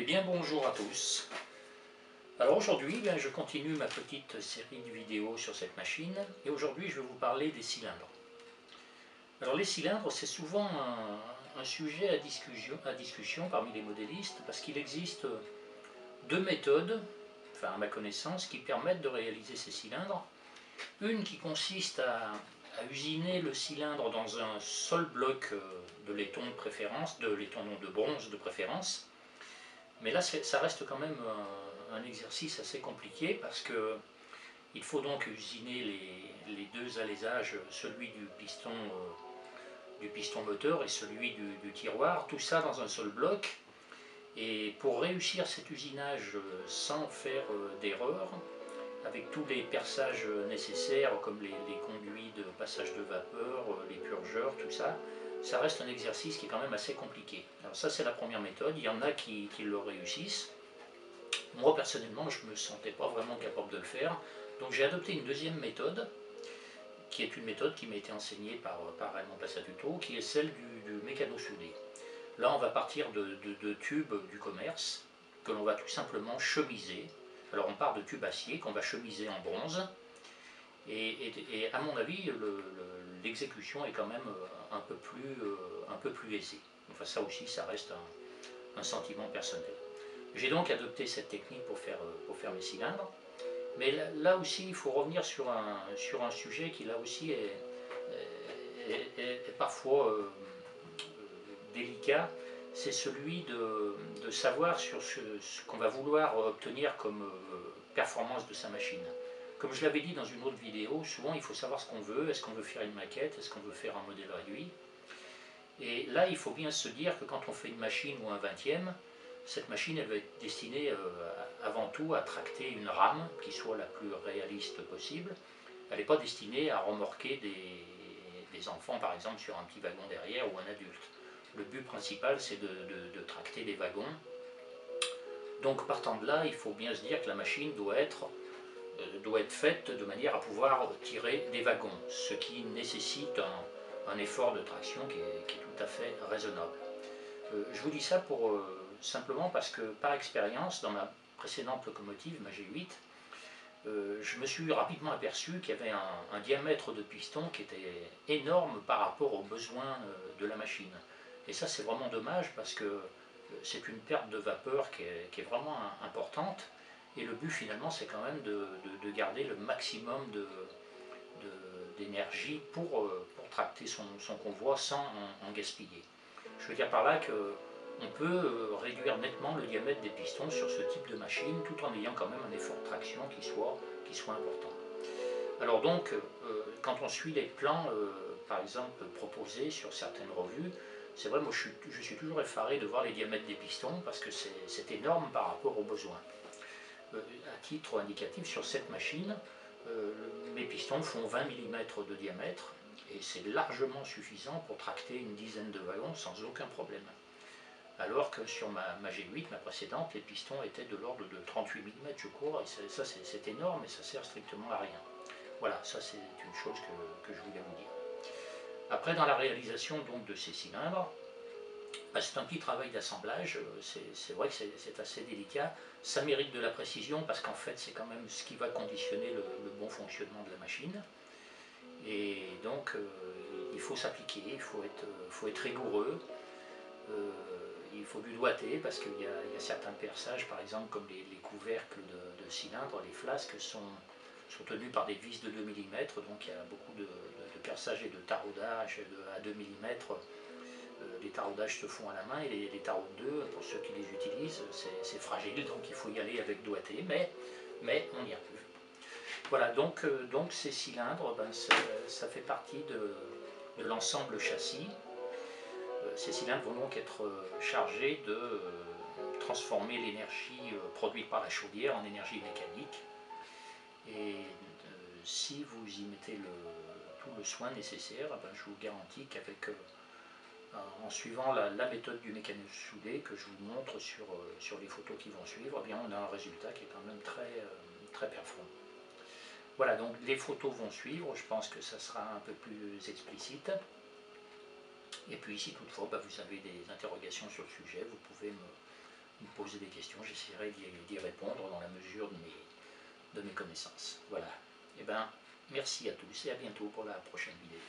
bien bonjour à tous. Alors aujourd'hui je continue ma petite série de vidéos sur cette machine et aujourd'hui je vais vous parler des cylindres. Alors les cylindres c'est souvent un sujet à discussion parmi les modélistes parce qu'il existe deux méthodes, enfin à ma connaissance, qui permettent de réaliser ces cylindres. Une qui consiste à usiner le cylindre dans un seul bloc de laiton de préférence, de bronze de préférence. Mais là, ça reste quand même un exercice assez compliqué parce que il faut donc usiner les deux alaisages, celui du piston moteur et celui du tiroir, tout ça dans un seul bloc. Et pour réussir cet usinage sans faire d'erreur, avec tous les perçages nécessaires comme les conduits de passage de vapeur, les purgeurs, tout ça, ça reste un exercice qui est quand même assez compliqué. Alors ça c'est la première méthode, il y en a qui le réussissent. Moi personnellement je ne me sentais pas vraiment capable de le faire, donc j'ai adopté une deuxième méthode, qui est une méthode qui m'a été enseignée par Raymond Passatuto, qui est celle du mécano-soudé. Là on va partir de tubes du commerce, que l'on va tout simplement chemiser. Alors on part de tubes acier qu'on va chemiser en bronze, et à mon avis l'exécution est quand même un peu plus aisée. Enfin ça aussi ça reste un sentiment personnel. J'ai donc adopté cette technique pour faire mes cylindres, mais là aussi il faut revenir sur un sujet qui là aussi est parfois délicat, c'est celui de savoir sur ce qu'on va vouloir obtenir comme performance de sa machine. Comme je l'avais dit dans une autre vidéo, souvent il faut savoir ce qu'on veut. Est-ce qu'on veut faire une maquette? Est-ce qu'on veut faire un modèle réduit? Et là, il faut bien se dire que quand on fait une machine ou un 20e, cette machine elle va être destinée avant tout à tracter une rame qui soit la plus réaliste possible. Elle n'est pas destinée à remorquer des enfants par exemple sur un petit wagon derrière ou un adulte. Le but principal c'est de tracter des wagons. Donc partant de là, il faut bien se dire que la machine doit être faite de manière à pouvoir tirer des wagons, ce qui nécessite un effort de traction qui est tout à fait raisonnable. Je vous dis ça simplement parce que par expérience, dans ma précédente locomotive, ma G8, je me suis rapidement aperçu qu'il y avait un diamètre de piston qui était énorme par rapport aux besoins de la machine. Et ça c'est vraiment dommage parce que c'est une perte de vapeur qui est vraiment importante. Et le but finalement c'est quand même de garder le maximum d'énergie pour tracter son convoi sans en gaspiller. Je veux dire par là qu'on peut réduire nettement le diamètre des pistons sur ce type de machine tout en ayant quand même un effort de traction qui soit important. Alors donc quand on suit les plans par exemple proposés sur certaines revues, c'est vrai, moi je suis toujours effaré de voir les diamètres des pistons parce que c'est énorme par rapport aux besoins. À titre indicatif, sur cette machine, mes pistons font 20 mm de diamètre et c'est largement suffisant pour tracter une dizaine de wagons sans aucun problème. Alors que sur ma G8, ma précédente, les pistons étaient de l'ordre de 38 mm je crois, et ça c'est énorme et ça sert strictement à rien. Voilà, ça c'est une chose que je voulais vous dire. Après, dans la réalisation donc de ces cylindres, c'est un petit travail d'assemblage, c'est vrai que c'est assez délicat, ça mérite de la précision parce qu'en fait c'est quand même ce qui va conditionner le bon fonctionnement de la machine. Et donc il faut s'appliquer, il faut être rigoureux, il faut du doigté parce qu'il y a certains perçages, par exemple comme les couvercles de cylindres, les flasques sont tenus par des vis de 2 mm, donc il y a beaucoup de perçage et de taraudage à 2 mm. Les taraudages se font à la main et les tarauds de 2, pour ceux qui les utilisent, c'est fragile, donc il faut y aller avec doigté, mais on y arrive. Voilà, donc ces cylindres, ça fait partie de l'ensemble châssis. Ces cylindres vont donc être chargés de transformer l'énergie produite par la chaudière en énergie mécanique. Et si vous y mettez tout le soin nécessaire, je vous garantis qu'avec en suivant la méthode du mécano-soudé que je vous montre sur les photos qui vont suivre, eh bien on a un résultat qui est quand même très performant. Voilà, donc les photos vont suivre, je pense que ça sera un peu plus explicite. Et puis si toutefois vous avez des interrogations sur le sujet, vous pouvez me poser des questions, j'essaierai d'y répondre dans la mesure de mes connaissances. Voilà. Eh bien, merci à tous et à bientôt pour la prochaine vidéo.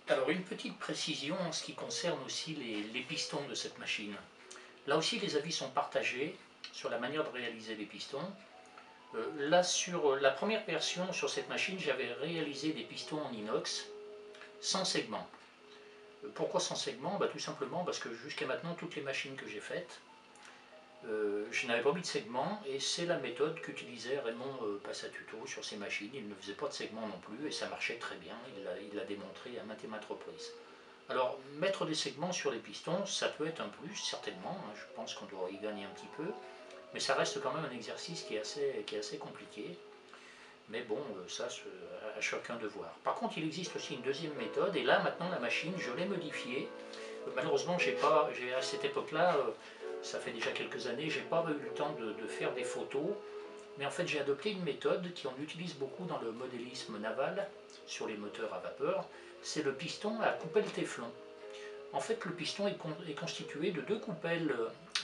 Alors une petite précision en ce qui concerne aussi les pistons de cette machine. Là aussi les avis sont partagés sur la manière de réaliser les pistons. Là sur la première version sur cette machine, j'avais réalisé des pistons en inox sans segment. Pourquoi sans segment? Tout simplement parce que jusqu'à maintenant toutes les machines que j'ai faites, je n'avais pas mis de segment et c'est la méthode qu'utilisait Raymond Passatuto sur ses machines. Il ne faisait pas de segment non plus et ça marchait très bien, il l'a démontré à maintes et maintes reprises. Alors mettre des segments sur les pistons, ça peut être un plus certainement, je pense qu'on doit y gagner un petit peu, mais ça reste quand même un exercice qui est assez compliqué. Mais bon, ça, à chacun de voir. Par contre, il existe aussi une deuxième méthode, et là, maintenant, la machine, je l'ai modifiée. Malheureusement, à cette époque-là, ça fait déjà quelques années, j'ai pas eu le temps de faire des photos, mais en fait, j'ai adopté une méthode qu'on utilise beaucoup dans le modélisme naval, sur les moteurs à vapeur, c'est le piston à coupelle téflon. En fait, le piston est constitué de deux coupelles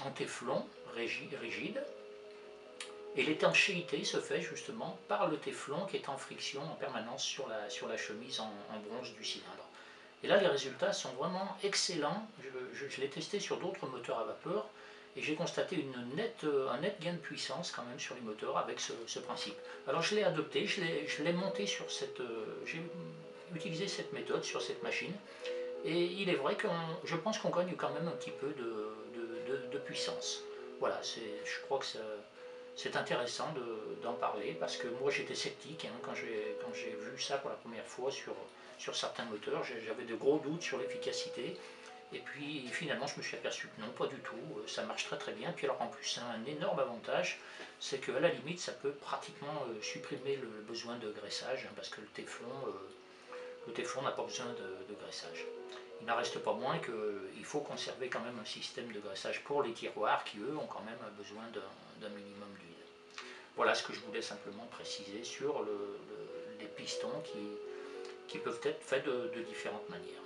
en téflon rigides, et l'étanchéité se fait justement par le téflon qui est en friction en permanence sur la chemise en bronze du cylindre. Et là, les résultats sont vraiment excellents. Je l'ai testé sur d'autres moteurs à vapeur et j'ai constaté un net gain de puissance quand même sur les moteurs avec ce principe. Alors je l'ai adopté, je l'ai monté sur j'ai utilisé cette méthode sur cette machine et il est vrai que je pense qu'on gagne quand même un petit peu de puissance. Voilà, je crois que c'est intéressant d'en parler parce que moi j'étais sceptique quand j'ai vu ça pour la première fois sur certains moteurs. J'avais de gros doutes sur l'efficacité et puis finalement je me suis aperçu que non, pas du tout, ça marche très très bien. Puis alors en plus un énorme avantage, c'est qu'à la limite ça peut pratiquement supprimer le besoin de graissage parce que le téflon n'a pas besoin de graissage. Il n'en reste pas moins qu'il faut conserver quand même un système de graissage pour les tiroirs qui eux ont quand même besoin d'un minimum d'huile. Voilà ce que je voulais simplement préciser sur les pistons qui peuvent être faits de différentes manières.